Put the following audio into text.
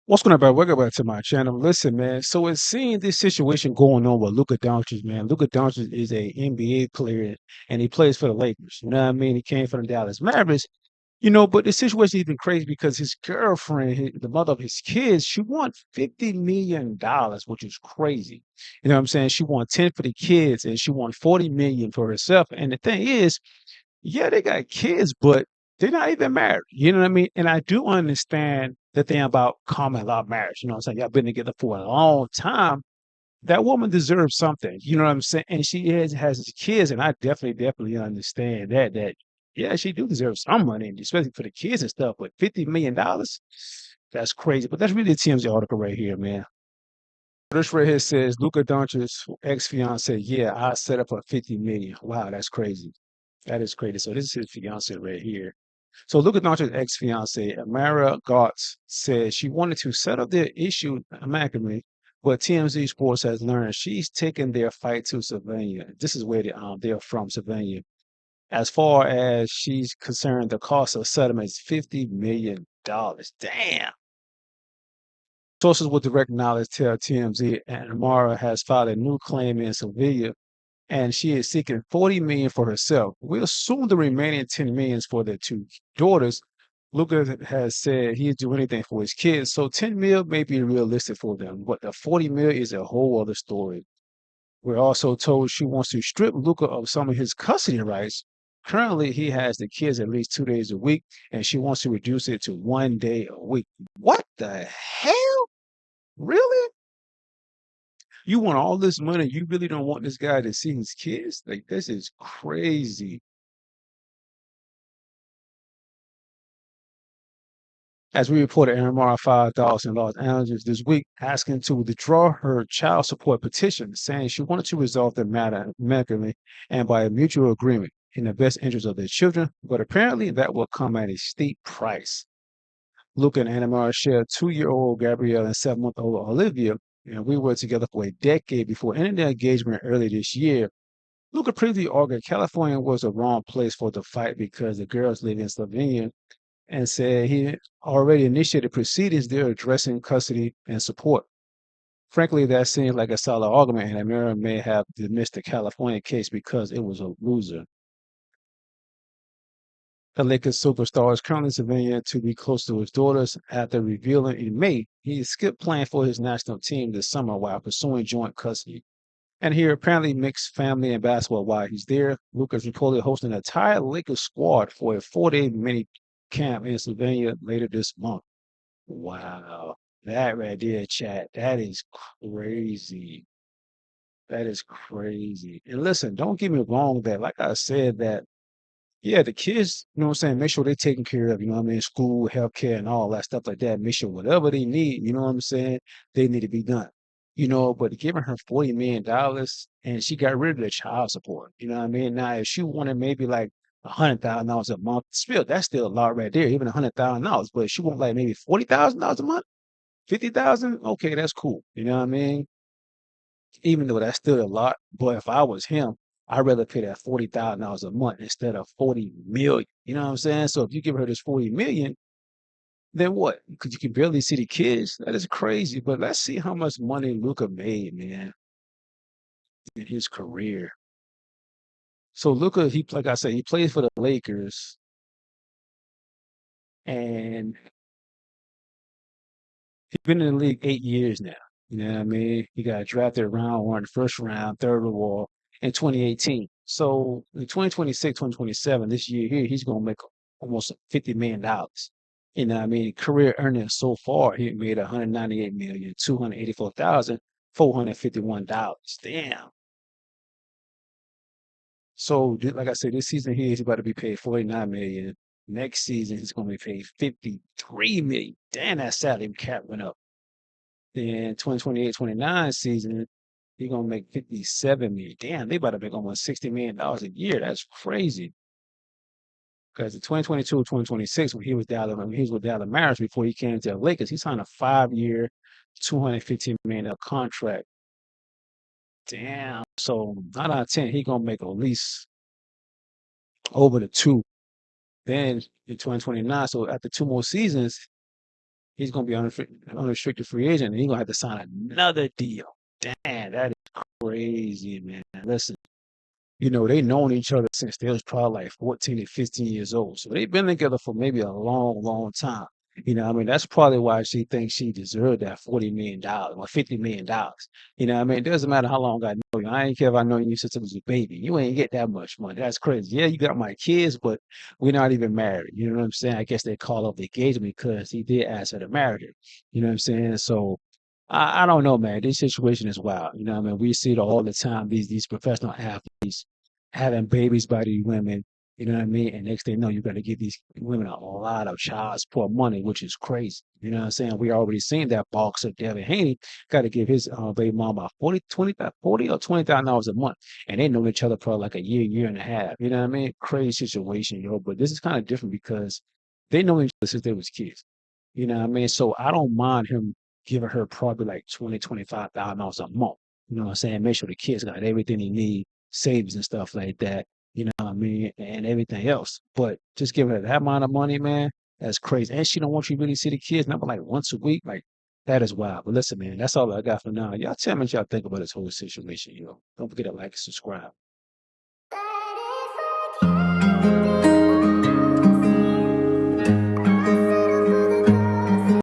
What's going on, bro? Welcome back to my channel. Listen, man. So it's seeing this situation going on with Luka Doncic, man. Luka Doncic is a NBA player and he plays for the Lakers. You know what I mean? He came from the Dallas Mavericks. But the situation is even crazy because his girlfriend, the mother of his kids, she won $50 million, which is crazy. You know what I'm saying? She won 10 for the kids and she won 40 million for herself. And the thing is, yeah, they got kids, but they're not even married. You know what I mean? And I do understand the thing about common law marriage. You know what I'm saying? Y'all been together for a long time. That woman deserves something. You know what I'm saying? And she has his kids, and I definitely understand that yeah, she do deserve some money, and especially for the kids and stuff. But $50 million, that's crazy. But that's really a TMZ article right here, man. This right here says Luka Doncic's ex-fiance. Yeah, I set up for 50 million. Wow, that's crazy. That is crazy. So this is his fiance right here. So Luka Doncic's ex-fiance, Anamaria Goltes, said she wanted to settle their issue amicably, but TMZ Sports has learned she's taken their fight to Slovenia. This is where they're from, Slovenia. As far as she's concerned, the cost of settlement is $50 million. Damn. Sources with direct knowledge tell TMZ Anamaria has filed a new claim in Sevilla and she is seeking 40 million for herself. We'll assume the remaining 10 millions for their two daughters. Luka has said he'd do anything for his kids, so 10 mil may be realistic for them, but the 40 mil is a whole other story. We're also told she wants to strip Luka of some of his custody rights. Currently, he has the kids at least 2 days a week, and she wants to reduce it to 1 day a week. What the hell? Really? You want all this money, you really don't want this guy to see his kids? Like, this is crazy. As we reported, Anamaria filed dollars in Los Angeles this week asking to withdraw her child support petition, saying she wanted to resolve the matter amicably and by a mutual agreement in the best interest of their children, but apparently that will come at a steep price. Luke and Anamaria share a 2-year-old Gabrielle and 7-month-old Olivia, and we were together for a decade before ending their engagement early this year. Luca previously argued California was the wrong place for the fight because the girls live in Slovenia and said he already initiated proceedings there addressing custody and support. Frankly, that seems like a solid argument, and Amira may have dismissed the California case because it was a loser. The Lakers superstar is currently in Slovenia to be close to his daughters after revealing in May he skipped playing for his national team this summer while pursuing joint custody. And he apparently mixed family and basketball while he's there. Luka's reportedly hosting an entire Lakers squad for a 4-day mini camp in Slovenia later this month. Wow. That right there, chat. That is crazy. That is crazy. And listen, don't get me wrong that, like I said, that, yeah, the kids, you know what I'm saying, make sure they're taken care of, you know what I mean, school, healthcare, and all that stuff like that. Make sure whatever they need, you know what I'm saying, they need to be done. But giving her $40 million and she got rid of the child support. You know what I mean? Now, if she wanted maybe like $100,000 a month, still, that's still a lot right there, even $100,000. But if she want like maybe $40,000 a month, 50,000, okay, that's cool. You know what I mean? Even though that's still a lot, but if I was him, I'd rather pay that $40,000 a month instead of 40 million. You know what I'm saying? So if you give her this 40 million, then what? Because you can barely see the kids. That is crazy. But let's see how much money Luca made, man, in his career. So Luca, like I said, he plays for the Lakers, and he's been in the league 8 years now. You know what I mean? He got drafted round one, first round, third overall in 2018. So in 2026, 2027, this year here, he's going to make almost $50 million. You know what I mean? Career earnings so far, he made $198,284,451. Damn. So, like I said, this season here, he's about to be paid 49 million. Next season, he's going to be paid 53 million. Damn, that salary cap went up. Then 2028-29 season, he gonna make 57 million. Damn, they about to make almost $60 million a year. That's crazy. Because in 2022-2026, when he was with Dallas Mavericks before he came to the Lakers, he signed a 5-year, $215 million contract. Damn. So 9 out of 10, he gonna make at least over the two. Then in 2029, so after two more seasons, He's gonna be unrestricted free agent, and he's gonna have to sign another deal. Damn, that is crazy, man. Listen, they known each other since they was probably like 14 to 15 years old. So they've been together for maybe a long, long time. I mean, that's probably why she thinks she deserved that $40 million or $50 million. I mean, it doesn't matter how long I know you. I ain't care if I know you since I was a baby. You ain't get that much money. That's crazy. Yeah, you got my kids, but we're not even married. You know what I'm saying? I guess they call up the engagement because he did ask her to marry her. You know what I'm saying? So I don't know, man. This situation is wild. I mean, we see it all the time. These professional athletes having babies by these women, you know what I mean? And next thing you know, you got to give these women a lot of child support money, which is crazy. You know what I'm saying? We already seen that boxer, Devin Haney, got to give his baby mom about 40 or $20,000 a month. And they know each other for like a year and a half. You know what I mean? Crazy situation, But this is kind of different because they know each other since they was kids. You know what I mean? So I don't mind him giving her probably like $25,000 a month. You know what I'm saying? Make sure the kids got everything they need, savings and stuff like that. You know what I mean? And everything else. But just giving her that amount of money, man, that's crazy. And she don't want you to really see the kids, not but like once a week. Like that is wild. But listen, man, that's all I got for now. Y'all tell me what y'all think about this whole situation, Don't forget to like and subscribe.